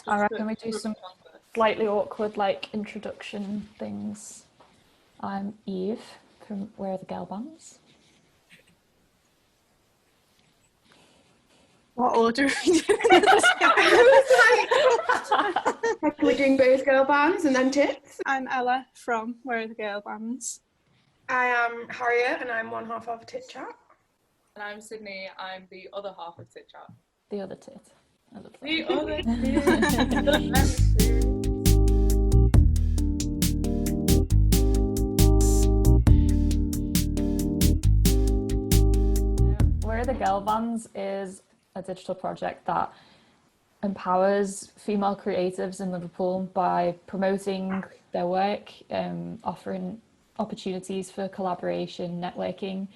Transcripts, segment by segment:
I reckon we do some slightly awkward, like, introduction things. I'm Eve from Where Are the Girlbands? What order are we doing? Like, we're doing both Girlbands and then Tits. I'm Ella from Where Are the Girlbands? I am Harriet and I'm one half of Tit Chat. And I'm Sydney, I'm the other half of Tit Chat. The other tit. I love that. The other tit. Where Are the Girlbands is a digital project that empowers female creatives in Liverpool by promoting their work, offering opportunities for collaboration, networking,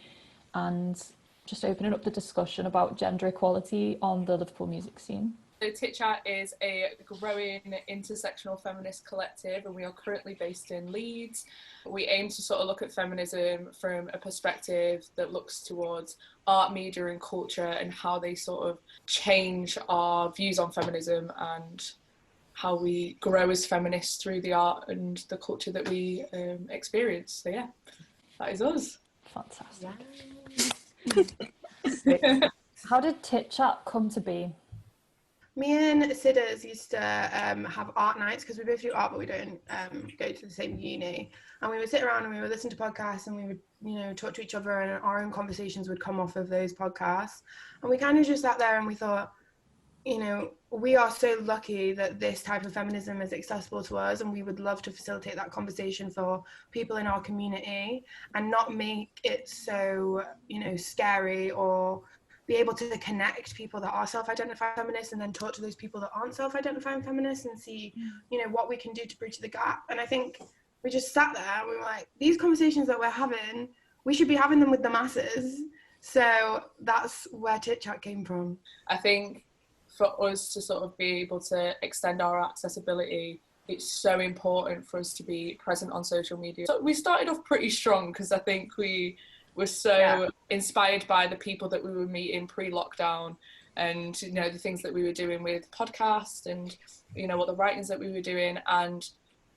and just opening up the discussion about gender equality on the Liverpool music scene. So Tit Chat is a growing intersectional feminist collective, and we are currently based in Leeds. We aim to sort of look at feminism from a perspective that looks towards art, media and culture and how they sort of change our views on feminism and how we grow as feminists through the art and the culture that we experience. So yeah, that is us. Fantastic. Yeah. How did Tit Chat come to be? Me and Sidders used to have art nights because we both do art but we don't go to the same uni, and we would sit around and we would listen to podcasts and we would, you know, talk to each other, and our own conversations would come off of those podcasts, and we kind of just sat there and we thought, you know, we are so lucky that this type of feminism is accessible to us, and we would love to facilitate that conversation for people in our community and not make it so, you know, scary, or be able to connect people that are self-identifying feminists and then talk to those people that aren't self-identifying feminists and see, you know, what we can do to bridge the gap. And I think we just sat there and we were like, these conversations that we're having, we should be having them with the masses. So that's where Tit Chat came from. I think for us to sort of be able to extend our accessibility, it's so important for us to be present on social media. So we started off pretty strong because I think we were so inspired by the people that we were meeting pre-lockdown, and, you know, the things that we were doing with podcasts and, you know, what the writings that we were doing, and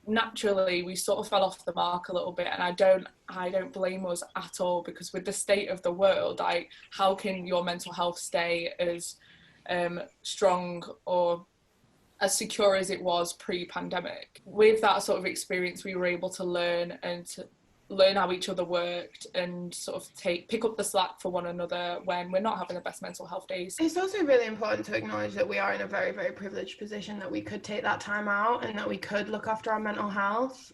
naturally we sort of fell off the mark a little bit. And I don't blame us at all, because with the state of the world, how can your mental health stay as strong or as secure as it was pre-pandemic? With that sort of experience, we were able to learn how each other worked and sort of pick up the slack for one another when we're not having the best mental health days. It's also really important to acknowledge that we are in a very, very privileged position, that we could take that time out and that we could look after our mental health.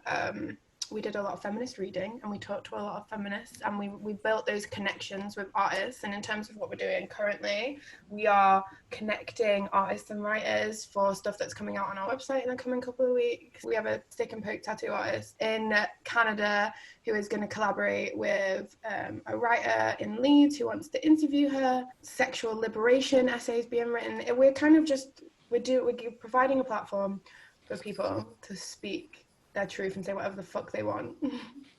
We did a lot of feminist reading and we talked to a lot of feminists, and we built those connections with artists. And in terms of what we're doing currently, we are connecting artists and writers for stuff that's coming out on our website in the coming couple of weeks. We have a stick and poke tattoo artist in Canada who is going to collaborate with a writer in Leeds who wants to interview her. Sexual liberation essays being written. We're kind of just, we're providing a platform for people to speak their truth and say whatever the fuck they want.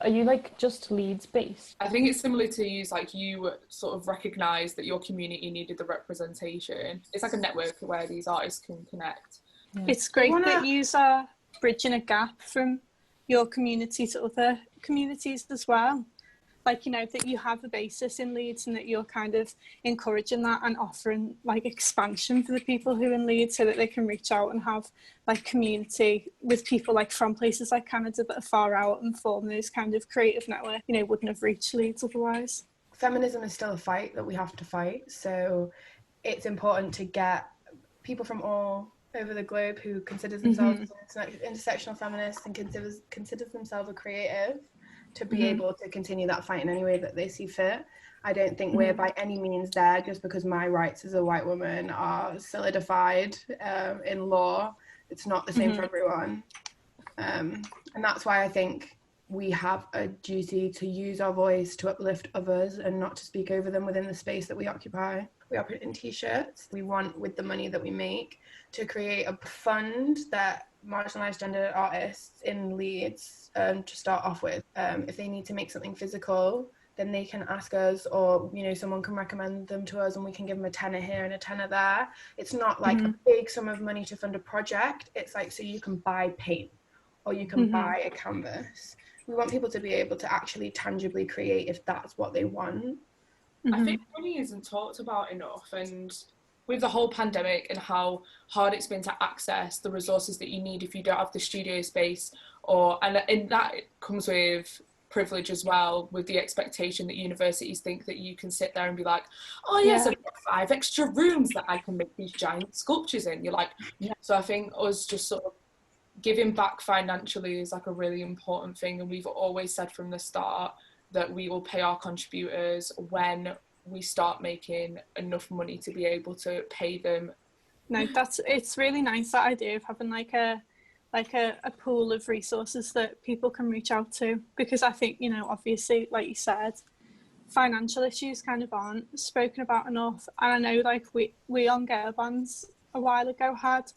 Are you like just Leeds based? I think it's similar to you, like you sort of recognise that your community needed the representation. It's like a network where these artists can connect. Yeah. It's great that you are bridging a gap from your community to other communities as well. Like, you know, that you have a basis in Leeds and that you're kind of encouraging that and offering like expansion for the people who are in Leeds so that they can reach out and have like community with people like from places like Canada that are far out and form those kind of creative network, you know, wouldn't have reached Leeds otherwise. Feminism is still a fight that we have to fight. So it's important to get people from all over the globe who considers themselves intersectional feminists and considers themselves a creative to be able to continue that fight in any way that they see fit. I don't think we're by any means there just because my rights as a white woman are solidified in law. It's not the same for everyone. And that's why I think we have a duty to use our voice to uplift others and not to speak over them within the space that we occupy. We are putting t-shirts. We want, with the money that we make, to create a fund that marginalised gender artists in Leeds to start off with. If they need to make something physical, then they can ask us, or you know, someone can recommend them to us and we can give them a tenner here and a tenner there. It's not like a big sum of money to fund a project. It's like, so you can buy paint or you can buy a canvas. We want people to be able to actually tangibly create if that's what they want. I think money isn't talked about enough, and with the whole pandemic and how hard it's been to access the resources that you need if you don't have the studio space, and that comes with privilege as well, with the expectation that universities think that you can sit there and be like, oh yes, I've got 5 extra rooms that I can make these giant sculptures in. You're like, yeah. So I think us just sort of giving back financially is like a really important thing, and we've always said from the start that we will pay our contributors when we start making enough money to be able to pay them. No, it's really nice, that idea of having like a pool of resources that people can reach out to, because I think, you know, obviously, like you said, financial issues kind of aren't spoken about enough. And I know like we on Girlbands a while ago had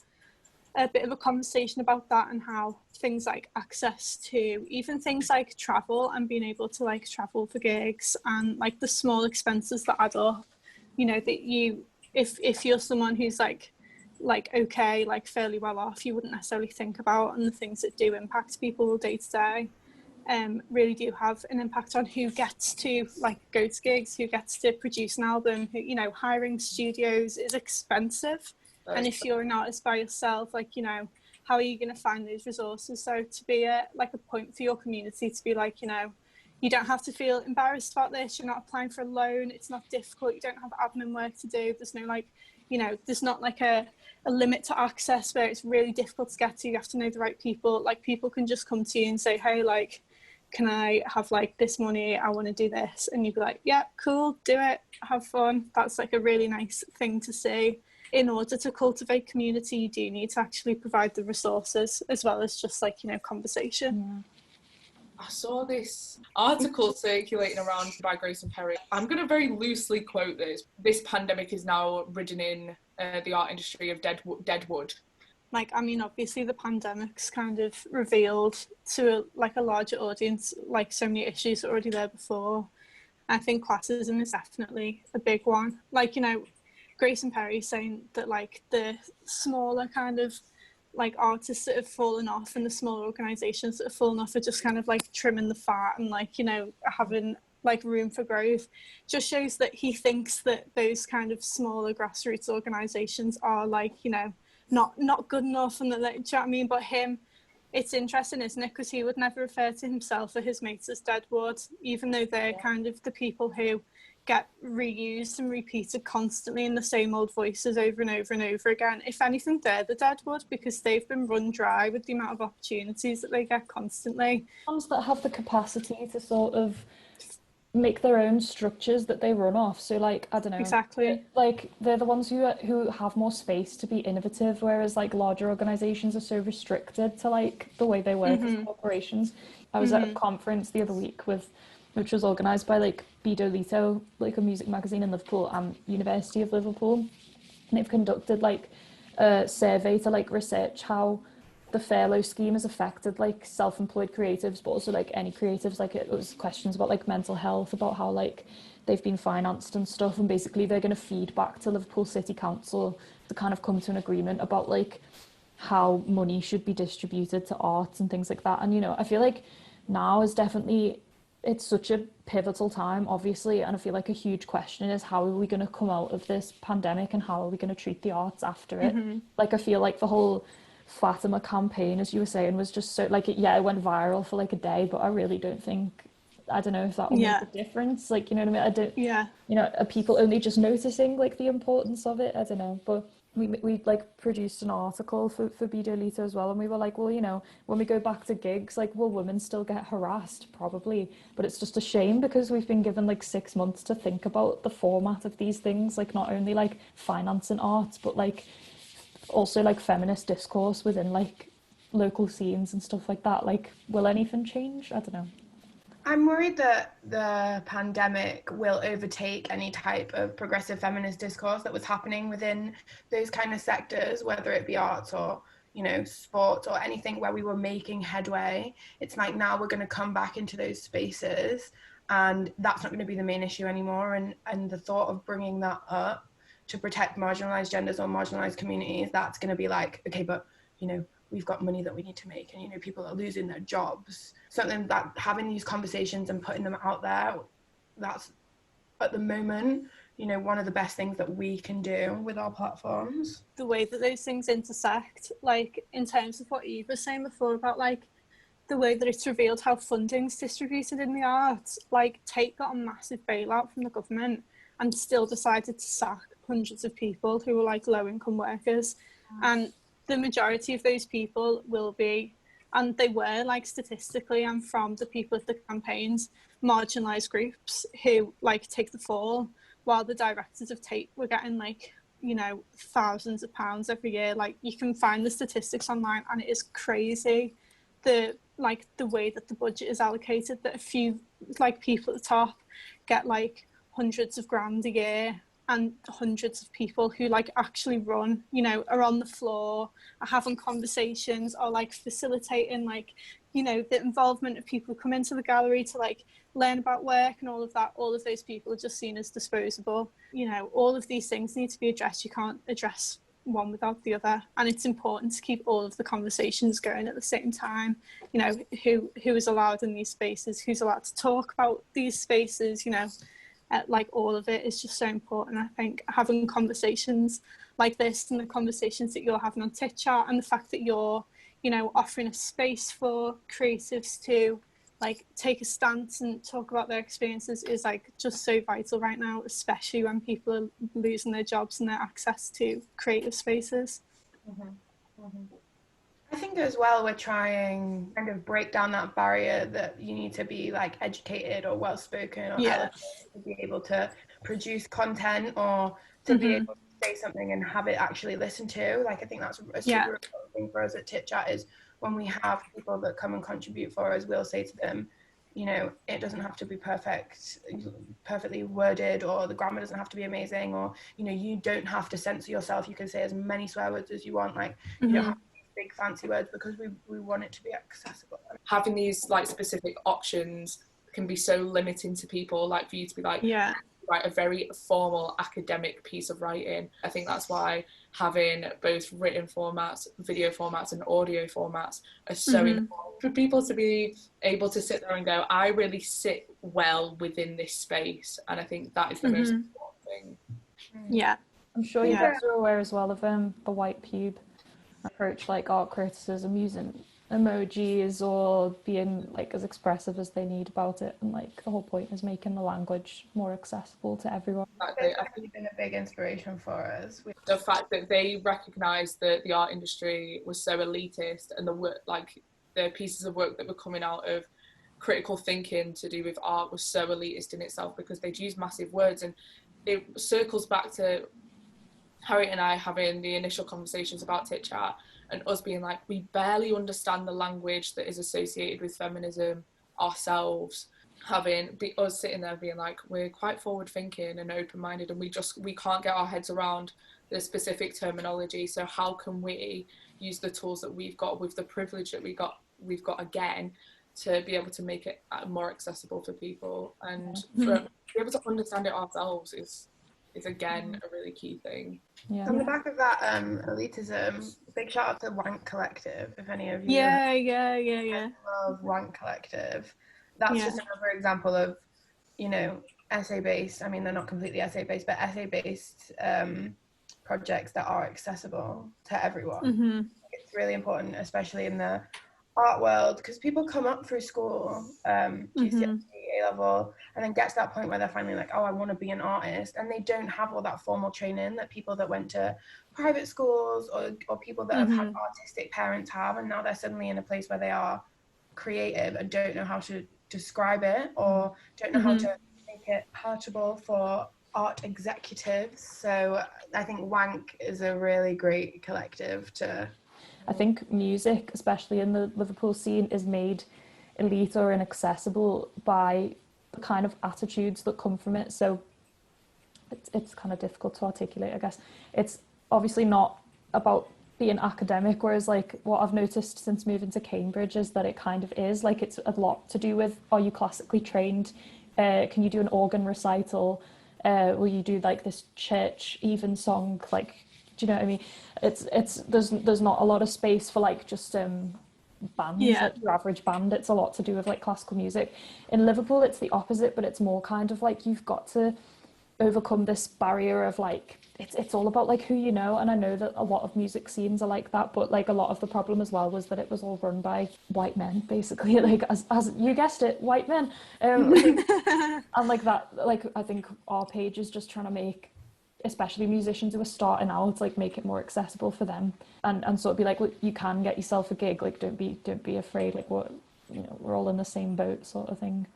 a bit of a conversation about that, and how things like access to even things like travel and being able to like travel for gigs and like the small expenses that add up, you know, that you, if you're someone who's like okay, like fairly well off, you wouldn't necessarily think about, and the things that do impact people day to day really do have an impact on who gets to like go to gigs, who gets to produce an album, who, you know, hiring studios is expensive. And if you're an artist by yourself, like, you know, how are you going to find those resources? So to be a point for your community to be like, you know, you don't have to feel embarrassed about this. You're not applying for a loan. It's not difficult. You don't have admin work to do. There's no like, you know, there's not like a limit to access where it's really difficult to get to. You have to know the right people. Like, people can just come to you and say, hey, like, can I have like this money? I want to do this. And you'd be like, yeah, cool, do it. Have fun. That's like a really nice thing to see. In order to cultivate community, you do need to actually provide the resources as well as just like, you know, conversation. I saw this article circulating around by Grace and Perry. I'm going to very loosely quote this. This pandemic is now ridden in the art industry of dead wood. Like, I mean, obviously the pandemic's kind of revealed to a larger audience, like so many issues that were already there before. I think classism is definitely a big one. Like, you know, Grace and Perry saying that like the smaller kind of like artists that have fallen off and the smaller organisations that have fallen off are just kind of like trimming the fat and like, you know, having like room for growth, just shows that he thinks that those kind of smaller grassroots organisations are like, you know, not good enough, and that, like, do you know what I mean? But him, it's interesting, isn't it? Because he would never refer to himself or his mates as deadwood, even though they're kind of the people who get reused and repeated constantly in the same old voices over and over and over again. If anything, they're the deadwood, because they've been run dry with the amount of opportunities that they get constantly. Ones that have the capacity to sort of make their own structures that they run off. So like, I don't know. Exactly. Like, they're the ones who have more space to be innovative, whereas like larger organisations are so restricted to like the way they work as corporations. I was at a conference the other week which was organised by like Bido Lito, like a music magazine in Liverpool, and University of Liverpool. And they've conducted like a survey to like research how the furlough scheme has affected like self-employed creatives, but also like any creatives. Like, it was questions about like mental health, about how like they've been financed and stuff, and basically they're going to feed back to Liverpool City Council to kind of come to an agreement about like how money should be distributed to arts and things like that. And, you know, I feel like now is definitely, it's such a pivotal time, obviously, and I feel like a huge question is, how are we going to come out of this pandemic and how are we going to treat the arts after it? Like, I feel like the whole Fatima campaign, as you were saying, was just so like, it went viral for like a day, but I really don't think, I don't know if that will make a difference. Like, you know what I mean? I don't, you know, are people only just noticing like the importance of it? I don't know. But we like produced an article for Bido Lito as well, and we were like, well, you know, when we go back to gigs, like, will women still get harassed? Probably, but it's just a shame because we've been given like 6 months to think about the format of these things, like not only like financing arts, but like also like feminist discourse within like local scenes and stuff like that. Like, will anything change? I don't know. I'm worried that the pandemic will overtake any type of progressive feminist discourse that was happening within those kind of sectors, whether it be arts or, you know, sports or anything where we were making headway. It's like now we're going to come back into those spaces and that's not going to be the main issue anymore. And the thought of bringing that up to protect marginalized genders or marginalized communities, that's going to be like, okay, but you know, we've got money that we need to make, and you know, people are losing their jobs. Something that having these conversations and putting them out there, that's at the moment, you know, one of the best things that we can do with our platforms. The way that those things intersect, like in terms of what Eve was saying before about like the way that it's revealed how funding's distributed in the arts, like Tate got a massive bailout from the government and still decided to sack hundreds of people who were like low income workers. And the majority of those people will be, and they were like statistically and from the people at the campaigns, marginalised groups who like take the fall, while the directors of Tate were getting like, you know, thousands of pounds every year. Like you can find the statistics online and it is crazy. The way that the budget is allocated, that a few like people at the top get like hundreds of grand a year, and hundreds of people who like actually run, you know, are on the floor, are having conversations, or like facilitating like, you know, the involvement of people who come into the gallery to like learn about work and all of that. All of those people are just seen as disposable. You know, all of these things need to be addressed. You can't address one without the other, and it's important to keep all of the conversations going at the same time. You know, who is allowed in these spaces, who's allowed to talk about these spaces, you know, like all of it is just so important. I think having conversations like this and the conversations that you're having on Tit Chat, and the fact that you're, you know, offering a space for creatives to like take a stance and talk about their experiences is like just so vital right now, especially when people are losing their jobs and their access to creative spaces. I think as well, we're trying kind of break down that barrier that you need to be like educated or well spoken or eloquent to be able to produce content, or to be able to say something and have it actually listened to. Like I think that's a super important thing for us at Tit Chat, is when we have people that come and contribute for us, we'll say to them, you know, it doesn't have to be perfectly worded, or the grammar doesn't have to be amazing, or, you know, you don't have to censor yourself. You can say as many swear words as you want. Like you don't have big fancy words, because we want it to be accessible. Having these like specific options can be so limiting to people, like for you to be like, write a very formal academic piece of writing. I think that's why having both written formats, video formats and audio formats are so important for people to be able to sit there and go, I really sit well within this space. And I think that is the most important thing. Yeah, I'm sure you guys are aware as well of the white pube approach, like art criticism, using emojis or being like as expressive as they need about it, and like the whole point is making the language more accessible to everyone. It's actually been a big inspiration for us. The fact that they recognised that the art industry was so elitist, and the work, like the pieces of work that were coming out of critical thinking to do with art was so elitist in itself, because they'd use massive words. And it circles back to Harriet and I having the initial conversations about Tit Chat, and us being like, we barely understand the language that is associated with feminism ourselves. Us sitting there being like, we're quite forward thinking and open minded, and we can't get our heads around the specific terminology. So how can we use the tools that we've got, with the privilege that we've got again, to be able to make it more accessible for people, and for be able to understand it ourselves is again a really key thing. On the back of that elitism, big shout out to Wank Collective, if any of you love Wank Collective. That's just another example of, you know, essay-based, I mean, they're not completely essay-based, but essay-based projects that are accessible to everyone. It's really important, especially in the art world, because people come up through school, GCSE, A-level, and then get to that point where they're finally like, oh, I want to be an artist, and they don't have all that formal training that people that went to private schools or people that have had artistic parents have, and now they're suddenly in a place where they are creative and don't know how to describe it, or don't know how to make it palatable for art executives. So I think Wank is a really great collective to... I think music, especially in the Liverpool scene, is made elite or inaccessible by the kind of attitudes that come from it. So it's kind of difficult to articulate, I guess. It's obviously not about being academic, whereas like what I've noticed since moving to Cambridge is that it kind of is, like it's a lot to do with, are you classically trained, can you do an organ recital? Will you do like this church even song? Like, do you know what I mean? There's not a lot of space for like just bands, like your average band. It's a lot to do with like classical music. In Liverpool, it's the opposite, but it's more kind of like you've got to overcome this barrier of like it's all about like who you know. And I know that a lot of music scenes are like that, but like a lot of the problem as well was that it was all run by white men, basically, like as you guessed it, white men. And like that, like I think our page is just trying to make, especially musicians who are starting out, like make it more accessible for them, and sort of be like, look, you can get yourself a gig, like don't be afraid, like what, you know, we're all in the same boat, sort of thing.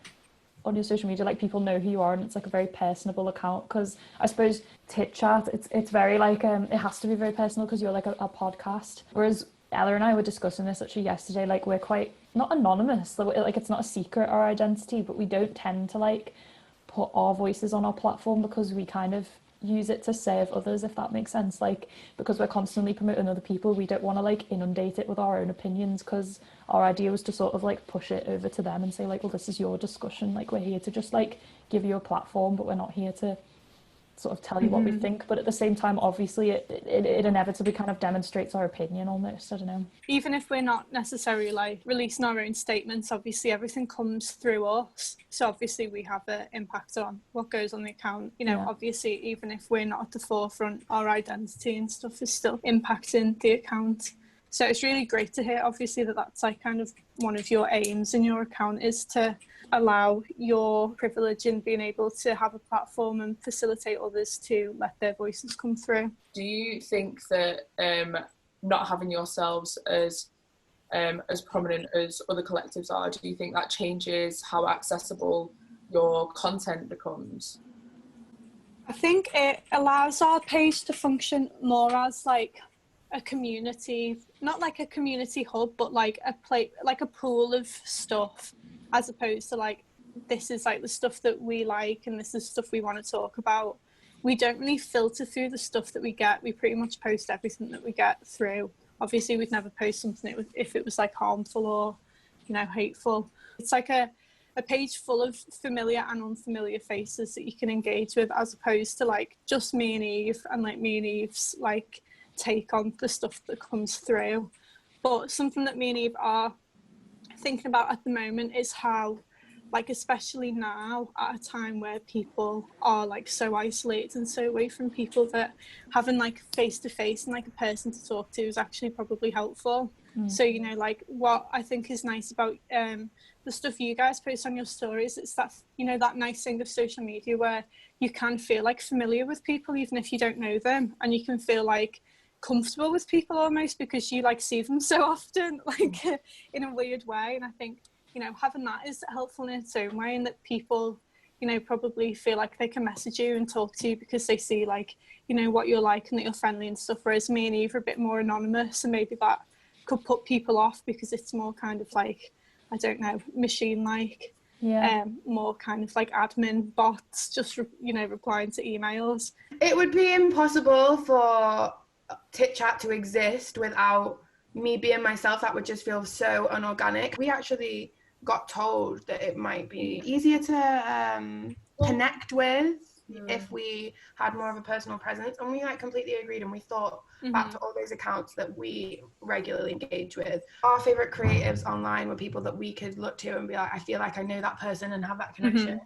On your social media, like people know who you are, and it's like a very personable account, because I suppose Tit Chat, it's very like it has to be very personal because you're like a podcast, whereas Ella and I were discussing this actually yesterday, like we're quite not anonymous, like it's not a secret, our identity, but we don't tend to like put our voices on our platform because we kind of use it to serve others, if that makes sense. Like, because we're constantly promoting other people, we don't want to like inundate it with our own opinions, because our idea was to sort of like push it over to them and say like, well, this is your discussion, like we're here to just like give you a platform, but we're not here to sort of tell you what we think. But at the same time, obviously it inevitably kind of demonstrates our opinion almost. I don't know, even if we're not necessarily like releasing our own statements, obviously everything comes through us, so obviously we have an impact on what goes on the account, you know. Obviously even if we're not at the forefront, our identity and stuff is still impacting the account. So it's really great to hear, obviously, that that's like kind of one of your aims in your account, is to allow your privilege in being able to have a platform and facilitate others to let their voices come through. Do you think that not having yourselves as prominent as other collectives are, do you think that changes how accessible your content becomes? I think it allows our page to function more as like a community, not like a community hub, but like a pool of stuff, as opposed to like, this is like the stuff that we like and this is stuff we want to talk about. We don't really filter through the stuff that we get. We pretty much post everything that we get through. Obviously we'd never post something if it was like harmful or, you know, hateful. It's like a page full of familiar and unfamiliar faces that you can engage with, as opposed to like just me and Eve and like me and Eve's like take on the stuff that comes through. But something that me and Eve are thinking about at the moment is how, like, especially now at a time where people are like so isolated and so away from people, that having like face to face and like a person to talk to is actually probably helpful. So, you know, like what I think is nice about the stuff you guys post on your stories, it's that, you know, that nice thing of social media where you can feel like familiar with people even if you don't know them, and you can feel like comfortable with people almost because you like see them so often, like in a weird way. And I think, you know, having that is helpful in its own way, and that people, you know, probably feel like they can message you and talk to you because they see like, you know, what you're like and that you're friendly and stuff, whereas me and Eve are a bit more anonymous, and maybe that could put people off because it's more kind of like, I don't know, machine like, more kind of like admin bots just you know, replying to emails. It would be impossible for Tit Chat to exist without me being myself. That would just feel so unorganic. We actually got told that it might be easier to connect with if we had more of a personal presence, and we like completely agreed, and we thought back to all those accounts that we regularly engage with. Our favorite creatives online were people that we could look to and be like, I feel like I know that person and have that connection.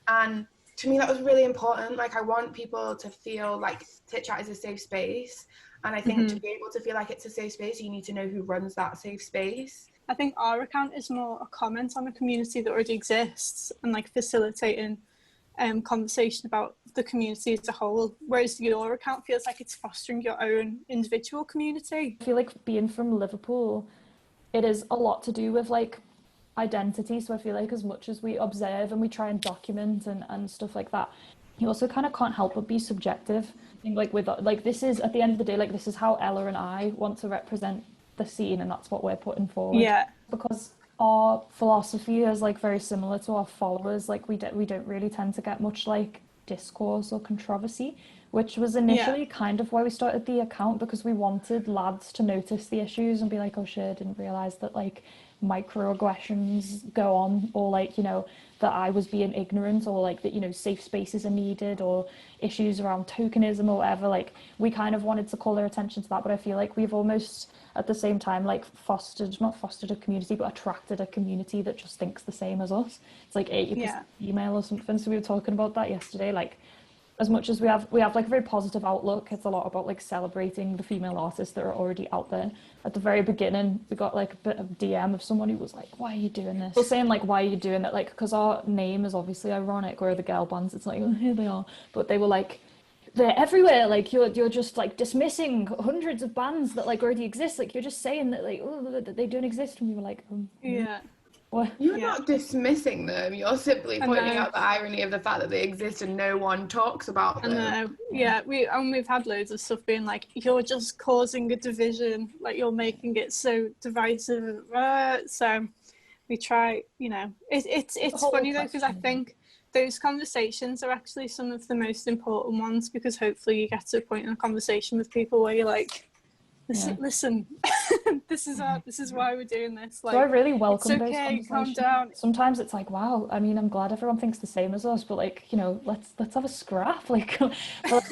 And to me that was really important. Like, I want people to feel like Tit Chat is a safe space, and I think to be able to feel like it's a safe space, you need to know who runs that safe space. I think our account is more a comment on a community that already exists and like facilitating conversation about the community as a whole, whereas your account feels like it's fostering your own individual community. I feel like being from Liverpool, it is a lot to do with like identity, so I feel like as much as we observe and we try and document and stuff like that, you also kind of can't help but be subjective. I think like with like, this is at the end of the day, like this is how Ella and I want to represent the scene, and that's what we're putting forward. Because our philosophy is like very similar to our followers. Like we don't really tend to get much like discourse or controversy, which was initially kind of why we started the account, because we wanted lads to notice the issues and be like, oh shit, I didn't realise that like microaggressions go on, or like, you know, that I was being ignorant, or like that, you know, safe spaces are needed, or issues around tokenism or whatever. Like, we kind of wanted to call their attention to that, but I feel like we've almost at the same time like not fostered a community, but attracted a community that just thinks the same as us. It's like 80% female or something. So we were talking about that yesterday, like, as much as we have like a very positive outlook, it's a lot about like celebrating the female artists that are already out there. At the very beginning, we got like a bit of DM of someone who was like, why are you doing this? We're saying like, why are you doing it? Like, because our name is obviously ironic, we're the Girlbands. It's like, oh, here they are. But they were like, they're everywhere. Like, you're just like dismissing hundreds of bands that like already exist. Like, you're just saying that like, oh, that they don't exist. And we were like, what? You're not dismissing them. You're simply pointing out the irony of the fact that they exist and no one talks about them. I know. Yeah, we've had loads of stuff being like, you're just causing a division, like you're making it so divisive. So we try, you know, it's funny though, because I think those conversations are actually some of the most important ones, because hopefully you get to a point in a conversation with people where you're like, listen, this is why we're doing this. Like, so I really welcome it's those okay, conversations. calm down. Sometimes it's like, wow, I mean, I'm glad everyone thinks the same as us, but like, you know, let's have a scrap. Like, but,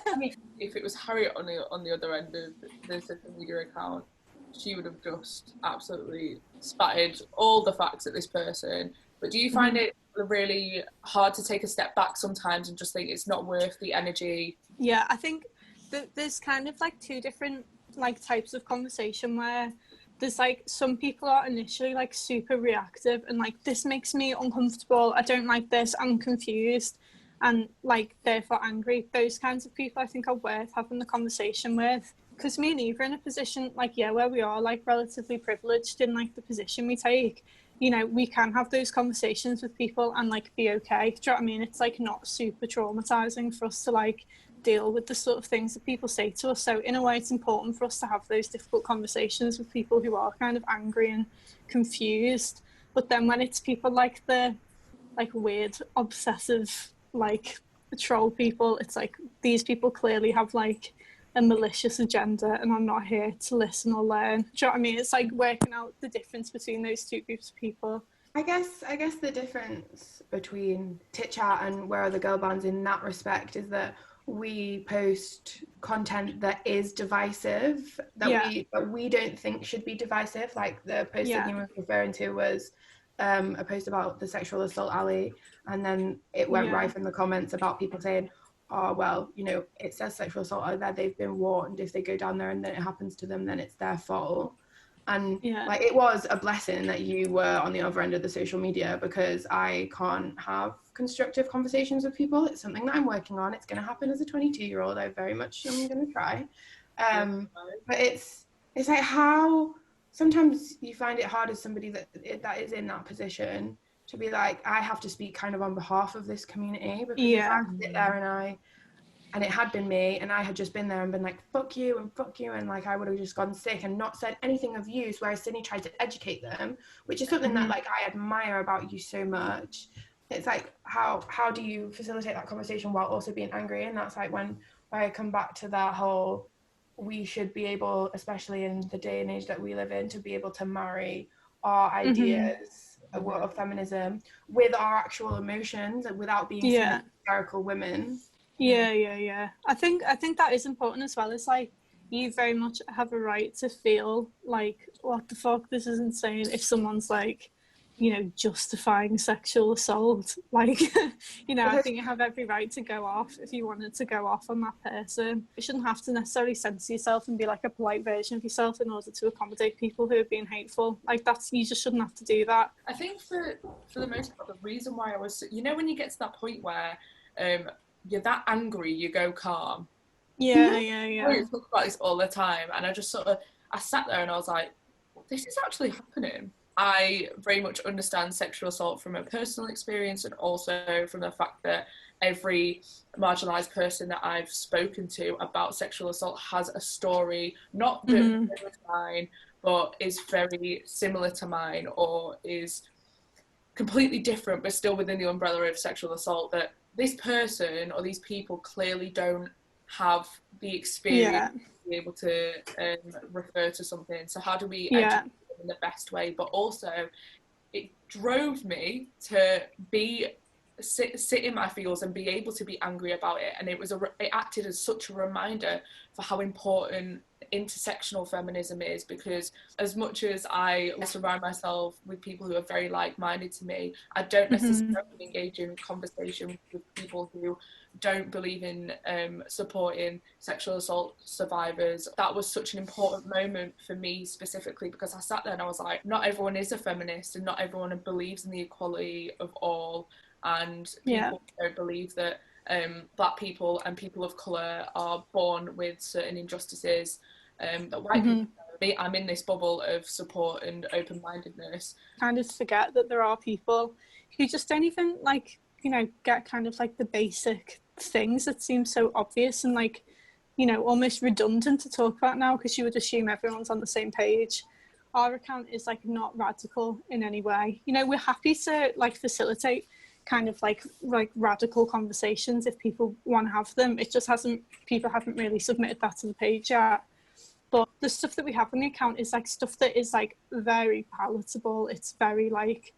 I mean, if it was Harriet on the other end of the social media account, she would have just absolutely spattered all the facts at this person. But do you find it really hard to take a step back sometimes and just think it's not worth the energy? Yeah, I think that there's kind of like two different like types of conversation, where there's like some people are initially like super reactive and like, this makes me uncomfortable, I don't like this, I'm confused, and like therefore angry. Those kinds of people I think are worth having the conversation with, because me and Eve are in a position like where we are like relatively privileged in like the position we take. You know, we can have those conversations with people and like be okay. Do you know what I mean? It's like not super traumatizing for us to like deal with the sort of things that people say to us. So in a way, it's important for us to have those difficult conversations with people who are kind of angry and confused. But then when it's people like the like weird obsessive like troll people, it's like, these people clearly have like a malicious agenda and I'm not here to listen or learn. Do you know what I mean? It's like working out the difference between those two groups of people. I guess the difference between Tit Chat and Where Are the Girlbands in that respect is that we post content that is divisive, that we don't think should be divisive. Like the post that you were referring to was a post about the sexual assault alley, and then it went rife in the comments about people saying, oh, well, you know, it says sexual assault there, they've been warned, if they go down there and then it happens to them, then it's their fault. And like, it was a blessing that you were on the other end of the social media, because I can't have constructive conversations with people. It's something that I'm working on. It's going to happen as a 22-year-old. I very much am going to try. But it's like, how sometimes you find it hard as somebody that is in that position to be like, I have to speak kind of on behalf of this community, because if I sit there and it had been me and I had just been there and been like, fuck you, and like, I would have just gone sick and not said anything of use, whereas Sydney tried to educate them, which is something that like I admire about you so much. It's like, how do you facilitate that conversation while also being angry? And that's like when I come back to that whole, we should be able, especially in the day and age that we live in, to be able to marry our ideas of feminism with our actual emotions and without being hysterical women. I think that is important as well. It's like, you very much have a right to feel like, what the fuck, this is insane, if someone's like, you know, justifying sexual assault. Like, you know, I think you have every right to go off if you wanted to go off on that person. You shouldn't have to necessarily censor yourself and be like a polite version of yourself in order to accommodate people who are being hateful. Like, that's, you just shouldn't have to do that. I think for the most part, the reason why I was, you know, when you get to that point where you're that angry, you go calm. We talk about this all the time, and I just sort of, I sat there and I was like, this is actually happening. I very much understand sexual assault from a personal experience, and also from the fact that every marginalised person that I've spoken to about sexual assault has a story, not that is mine, but is very similar to mine, or is completely different, but still within the umbrella of sexual assault, that this person or these people clearly don't have the experience to be able to refer to something. So how do we educate them in the best way? But also, it drove me to sit in my feels and be able to be angry about it. And it acted as such a reminder for how important intersectional feminism is, because as much as I surround myself with people who are very like-minded to me, I don't necessarily engage in conversation with people who don't believe in supporting sexual assault survivors. That was such an important moment for me specifically, because I sat there and I was like, not everyone is a feminist and not everyone believes in the equality of all, and people don't believe that black people and people of colour are born with certain injustices that white people know. I'm in this bubble of support and open-mindedness. Kind of forget that there are people who just don't even like, you know, get kind of like the basic things that seem so obvious and like, you know, almost redundant to talk about now, because you would assume everyone's on the same page. Our account is like not radical in any way. You know, we're happy to like facilitate kind of like radical conversations if people want to have them. It just people haven't really submitted that to the page yet. But the stuff that we have on the account is like stuff that is like very palatable. It's very like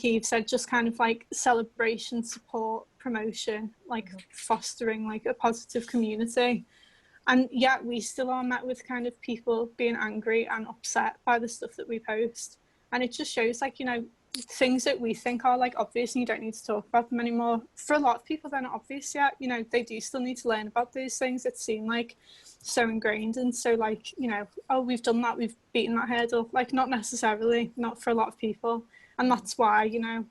Eve said, just kind of like celebration, support, promotion, like fostering like a positive community. And yet we still are met with kind of people being angry and upset by the stuff that we post. And it just shows like, you know, things that we think are like obvious and you don't need to talk about them anymore. For a lot of people, they're not obvious yet. You know, they do still need to learn about those things that seem like so ingrained and so like, you know, oh, we've done that, we've beaten that hurdle. Like, not necessarily, not for a lot of people. And that's why, you know,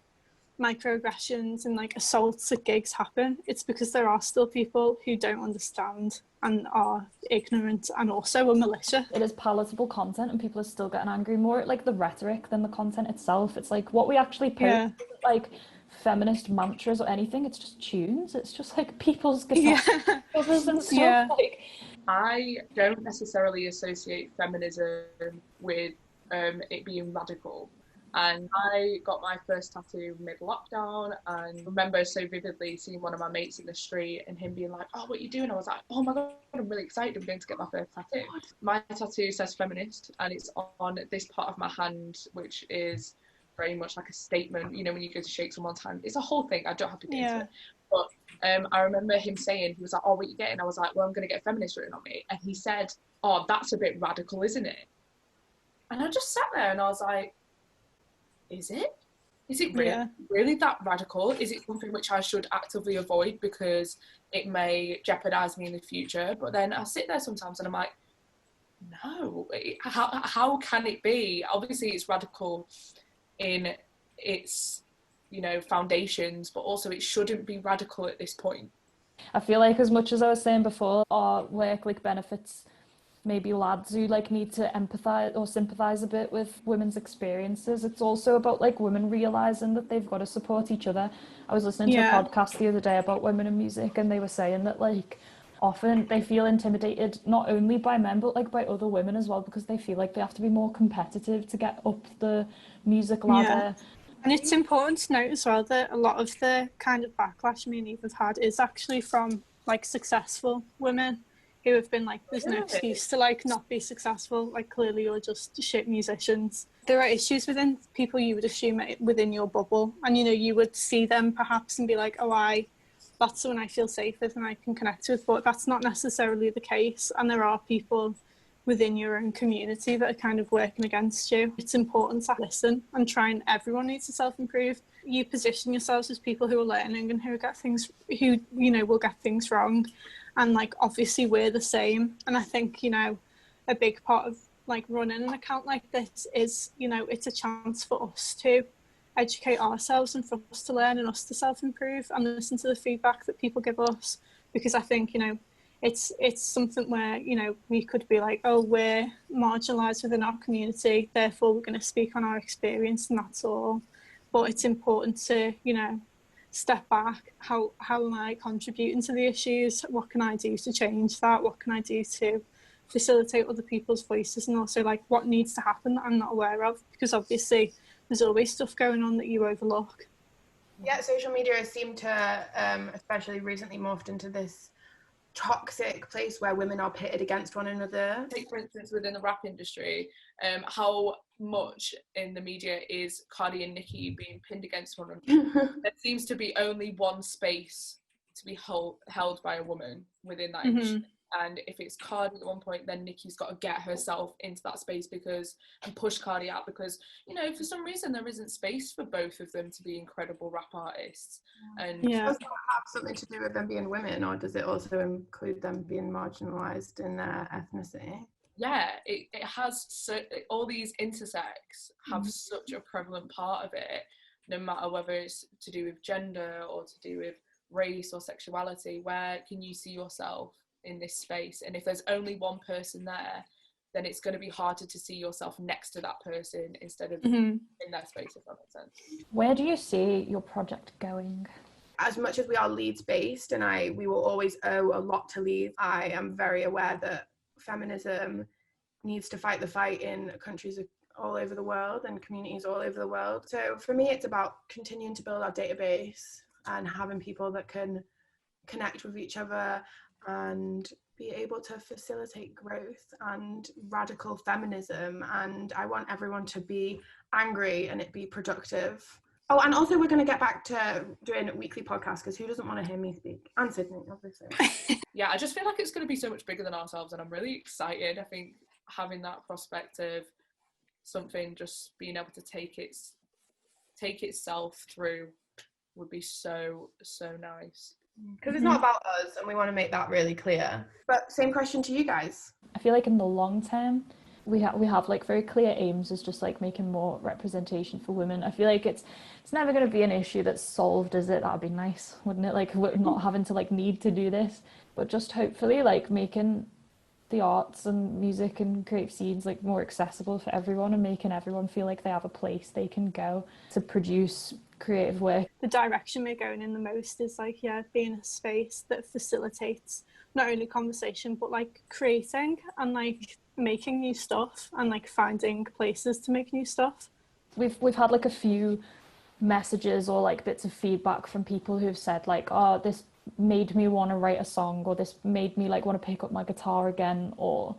microaggressions and like assaults at gigs happen. It's because there are still people who don't understand and are ignorant and also are malicious. It is palatable content and people are still getting angry, more at like the rhetoric than the content itself. It's like what we actually post, like feminist mantras or anything, it's just tunes. It's just like people's guitar covers and stuff. Like, I don't necessarily associate feminism with it being radical. And I got my first tattoo mid-lockdown, and remember so vividly seeing one of my mates in the street and him being like, oh, what are you doing? I was like, oh my God, I'm really excited. I'm going to get my first tattoo. My tattoo says Feminist, and it's on this part of my hand, which is very much like a statement. You know, when you go to shake someone's hand, it's a whole thing. I don't have to get into it. But I remember him saying, he was like, oh, what are you getting? I was like, well, I'm going to get Feminist written on me. And he said, oh, that's a bit radical, isn't it? And I just sat there and I was like, is it really that radical? Is it something which I should actively avoid because it may jeopardize me in the future? But then I sit there sometimes and I'm like, no, how can it be? Obviously it's radical in its, you know, foundations, but also it shouldn't be radical at this point. I feel like, as much as I was saying before, our work like benefits maybe lads who like need to empathize or sympathize a bit with women's experiences. It's also about like women realizing that they've got to support each other. I was listening to a podcast the other day about women in music, and they were saying that like often they feel intimidated not only by men but like by other women as well, because they feel like they have to be more competitive to get up the music ladder. And it's important to note as well that a lot of the kind of backlash me and Eve have had is actually from like successful women who have been like, there's no excuse to like not be successful, like clearly you're just shit musicians. There are issues within people you would assume within your bubble, and you know, you would see them perhaps and be like, oh, that's someone I feel safe with and I can connect with, but that's not necessarily the case. And there are people within your own community that are kind of working against you. It's important to listen and try, and everyone needs to self-improve. You position yourselves as people who are learning and who you know will get things wrong. And like obviously we're the same, and I think, you know, a big part of like running an account like this is, you know, it's a chance for us to educate ourselves and for us to learn and us to self-improve and listen to the feedback that people give us, because I think, you know, it's something where, you know, we could be like, oh, we're marginalised within our community, therefore we're going to speak on our experience and that's all. But it's important to, you know, step back. How am I contributing to the issues? What can I do to change that? What can I do to facilitate other people's voices? And also like what needs to happen that I'm not aware of, because obviously there's always stuff going on that you overlook. Yeah, social media has seemed to, especially recently, morphed into this toxic place where women are pitted against one another. Take, for instance, within the rap industry, how much in the media is Cardi and Nicki being pinned against one another? There seems to be only one space to be held by a woman within that industry. And if it's Cardi at one point, then Nicki's got to get herself into that space and push Cardi out because, you know, for some reason there isn't space for both of them to be incredible rap artists. And does that have something to do with them being women, or does it also include them being marginalised in their ethnicity? Yeah, it has all these intersex have such a prevalent part of it, no matter whether it's to do with gender or to do with race or sexuality. Where can you see yourself in this space? And if there's only one person there, then it's going to be harder to see yourself next to that person instead of in that space, if that makes sense. Where do you see your project going? As much as we are Leeds based and we will always owe a lot to Leeds, I am very aware that feminism needs to fight the fight in countries all over the world and communities all over the world. So for me, it's about continuing to build our database and having people that can connect with each other and be able to facilitate growth and radical feminism. And I want everyone to be angry and it be productive. Oh, and also we're going to get back to doing weekly podcasts because who doesn't want to hear me speak? And Sydney, obviously. Yeah, I just feel like it's going to be so much bigger than ourselves and I'm really excited. I think having that prospect of something just being able to take itself through would be so nice. Because it's not about us and we want to make that really clear. But same question to you guys. I feel like in the long term, we have like very clear aims as just like making more representation for women. I feel like it's never going to be an issue that's solved, is it? That'd be nice, wouldn't it? Like we're not having to like need to do this, but just hopefully like making the arts and music and creative scenes like more accessible for everyone and making everyone feel like they have a place they can go to produce creative work. The direction we're going in the most is like, being a space that facilitates not only conversation but like creating and like making new stuff and like finding places to make new stuff. We've had like a few messages or like bits of feedback from people who've said like, oh, this made me want to write a song, or this made me like want to pick up my guitar again, or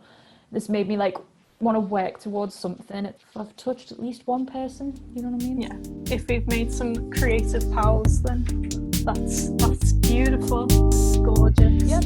this made me like want to work towards something. I've touched at least one person, you know what I mean? Yeah, if we've made some creative pals, then that's beautiful, gorgeous. Yeah.